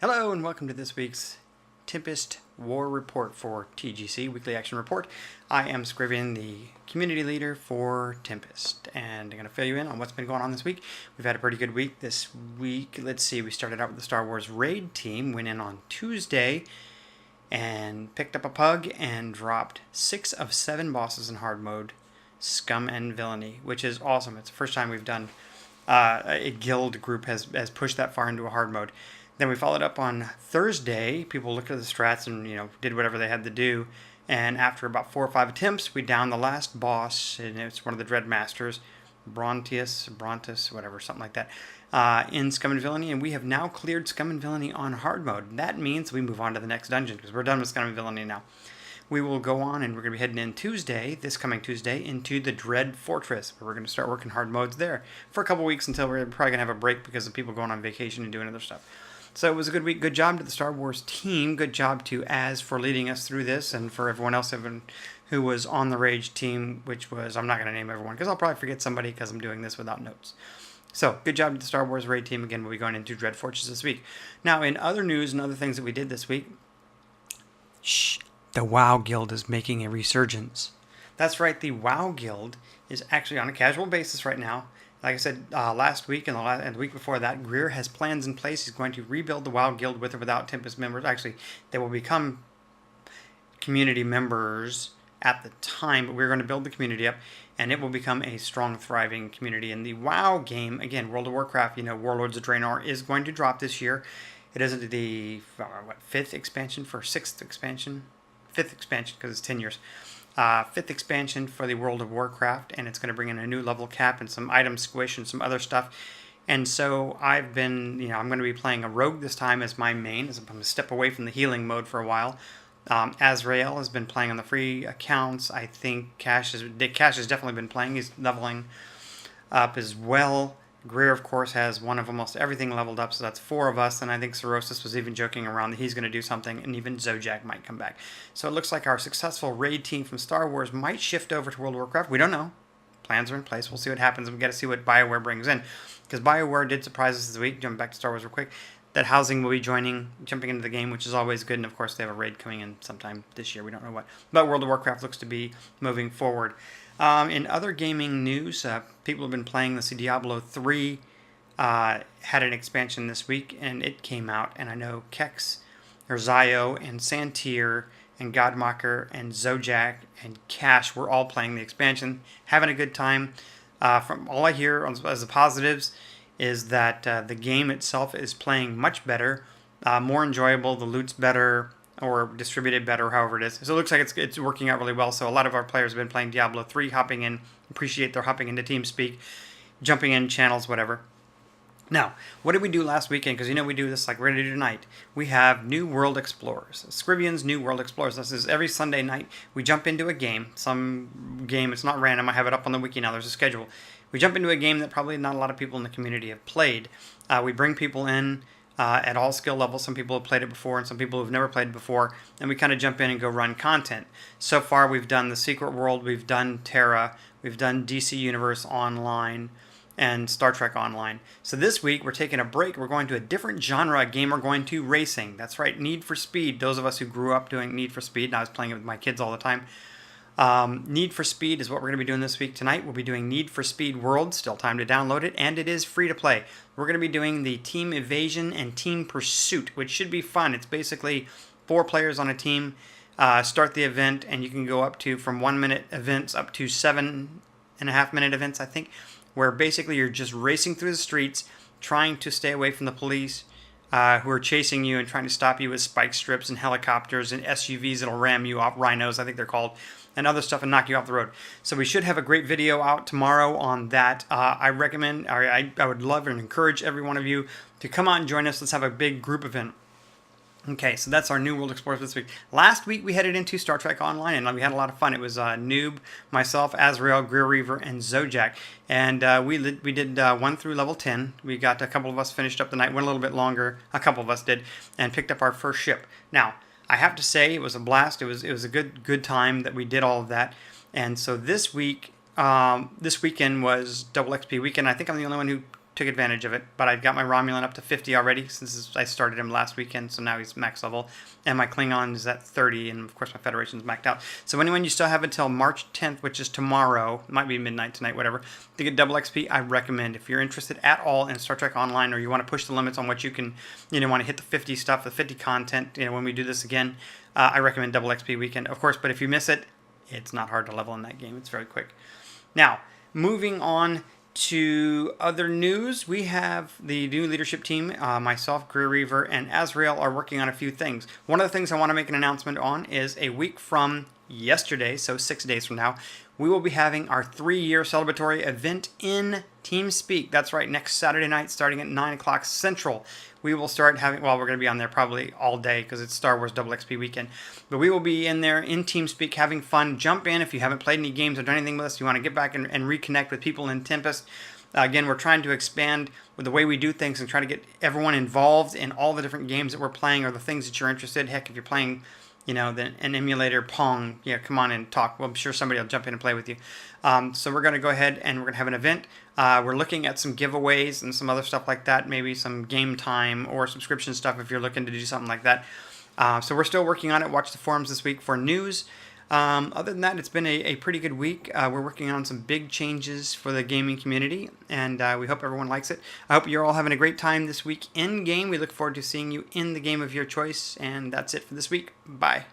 Hello and welcome to this week's Tempest War Report for TGC, Weekly Action Report. I am Scrivian, the community leader for Tempest, and I'm going to fill you in on what's been going on this week. We've had a pretty good week this week. Let's see, we started out with the Star Wars Raid team, went in on Tuesday, and picked up a pug and dropped 6 of 7 bosses in hard mode, Scum and Villainy, which is awesome. It's the first time we've done a guild group has pushed that far into a hard mode. Then we followed up on Thursday. People looked at the strats and did whatever they had to do. And after about 4 or 5 attempts, we downed the last boss, and it's one of the Dread Masters, Brontus, whatever, something like that, in Scum and Villainy. And we have now cleared Scum and Villainy on hard mode. That means we move on to the next dungeon because we're done with Scum and Villainy now. We will go on, and we're going to be heading in this coming Tuesday, into the Dread Fortress, where we're going to start working hard modes there for a couple weeks until we're probably going to have a break because of people going on vacation and doing other stuff. So it was a good week. Good job to the Star Wars team. Good job to Az for leading us through this, and for everyone else who was on the Rage team, which was, I'm not going to name everyone because I'll probably forget somebody because I'm doing this without notes. So good job to the Star Wars Raid team. Again, we'll be going into Dread Fortress this week. Now, in other news and other things that we did this week, the WoW Guild is making a resurgence. That's right, the WoW Guild is actually on a casual basis right now. Like I said last week and the week before that, Greer has plans in place. He's going to rebuild the WoW Guild with or without Tempest members. Actually, they will become community members at the time, but we're going to build the community up, and it will become a strong, thriving community. And the WoW game, again, World of Warcraft, Warlords of Draenor is going to drop this year. It isn't the 5th expansion for 6th expansion? 5th expansion because it's 10 years. 5th expansion for the World of Warcraft, and it's going to bring in a new level cap and some item squish and some other stuff. And so I've been, I'm going to be playing a rogue this time as my main, as I'm going to step away from the healing mode for a while. Azrael has been playing on the free accounts. I think Cash has definitely been playing. He's leveling up as well. Greer, of course, has one of almost everything leveled up, so that's 4 of us, and I think Cirrhosis was even joking around that he's going to do something, and even Zojak might come back. So it looks like our successful raid team from Star Wars might shift over to World of Warcraft. We don't know. Plans are in place. We'll see what happens, and we've got to see what BioWare brings in. Because BioWare did surprise us this week, jumping back to Star Wars real quick, that Housing will be jumping into the game, which is always good, and of course they have a raid coming in sometime this year. We don't know what. But World of Warcraft looks to be moving forward. In other gaming news, people have been playing the Diablo 3. Had an expansion this week, and it came out, and I know Kex, or Zio, and Santir, and Godmacher, and Zojak, and Cash were all playing the expansion, having a good time. From all I hear as the positives is that the game itself is playing much better, more enjoyable, the loot's better, or distributed better, however it is. So it looks like it's working out really well. So a lot of our players have been playing Diablo 3, appreciate their hopping into TeamSpeak, jumping in channels, whatever. Now, what did we do last weekend? Because we do this like we're going to do tonight. We have New World Explorers. Scrivian's New World Explorers. This is every Sunday night. We jump into a game. Some game. It's not random. I have it up on the wiki now. There's a schedule. We jump into a game that probably not a lot of people in the community have played. We bring people in at all skill levels. Some people have played it before, and some people have never played it before. And we kind of jump in and go run content. So far, we've done The Secret World. We've done Terra. We've done DC Universe Online. And Star Trek Online. So this week, we're taking a break. We're going to a different genre game. We're going to racing. That's right, Need for Speed. Those of us who grew up doing Need for Speed, and I was playing it with my kids all the time. Need for Speed is what we're going to be doing this week. Tonight, we'll be doing Need for Speed World. Still time to download it, and it is free to play. We're going to be doing the Team Evasion and Team Pursuit, which should be fun. It's basically 4 players on a team. Start the event, and you can go up to, from 1-minute events up to 7.5-minute events, I think, where basically you're just racing through the streets, trying to stay away from the police who are chasing you and trying to stop you with spike strips and helicopters and SUVs that'll ram you off, rhinos I think they're called, and other stuff, and knock you off the road. So we should have a great video out tomorrow on that. I recommend, I would love and encourage every one of you to come out and join us. Let's have a big group event. Okay, so that's our New World Explorers this week. Last week we headed into Star Trek Online, and we had a lot of fun. It was Noob, myself, Azrael, Greer Reaver, and Zojak. And we did 1 through level 10. We got a couple of us finished up the night, went a little bit longer, a couple of us did, and picked up our first ship. Now, I have to say it was a blast. It was a good time that we did all of that. And so this week, this weekend was double XP weekend. I think I'm the only one who took advantage of it. But I got my Romulan up to 50 already since I started him last weekend, so now he's max level. And my Klingon is at 30, and of course my Federation's maxed out. So anyone, you still have until March 10th, which is tomorrow, might be midnight tonight, whatever, to get double XP. I recommend, if you're interested at all in Star Trek Online, or you want to push the limits on what you can, want to hit the 50 stuff, the 50 content, when we do this again, I recommend double XP weekend, of course. But if you miss it, it's not hard to level in that game. It's very quick. Now, moving on to other news, we have the new leadership team. Myself, Greer Reaver, and Azrael are working on a few things. One of the things I want to make an announcement on is a week from yesterday, so 6 days from now, we will be having our 3-year celebratory event in TeamSpeak. That's right, next Saturday night starting at 9 o'clock Central. We will start having, well, we're going to be on there probably all day because it's Star Wars Double XP weekend. But we will be in there in TeamSpeak having fun. Jump in if you haven't played any games or done anything with us. You want to get back and reconnect with people in Tempest. Again, we're trying to expand with the way we do things and try to get everyone involved in all the different games that we're playing or the things that you're interested in. Heck, if you're playing an emulator Pong, come on and talk. Well, I'm sure somebody will jump in and play with you. So we're going to go ahead and we're going to have an event. We're looking at some giveaways and some other stuff like that, maybe some game time or subscription stuff if you're looking to do something like that. So we're still working on it. Watch the forums this week for news. Other than that, it's been a pretty good week. We're working on some big changes for the gaming community, and we hope everyone likes it. I hope you're all having a great time this week in game. We look forward to seeing you in the game of your choice, and that's it for this week. Bye.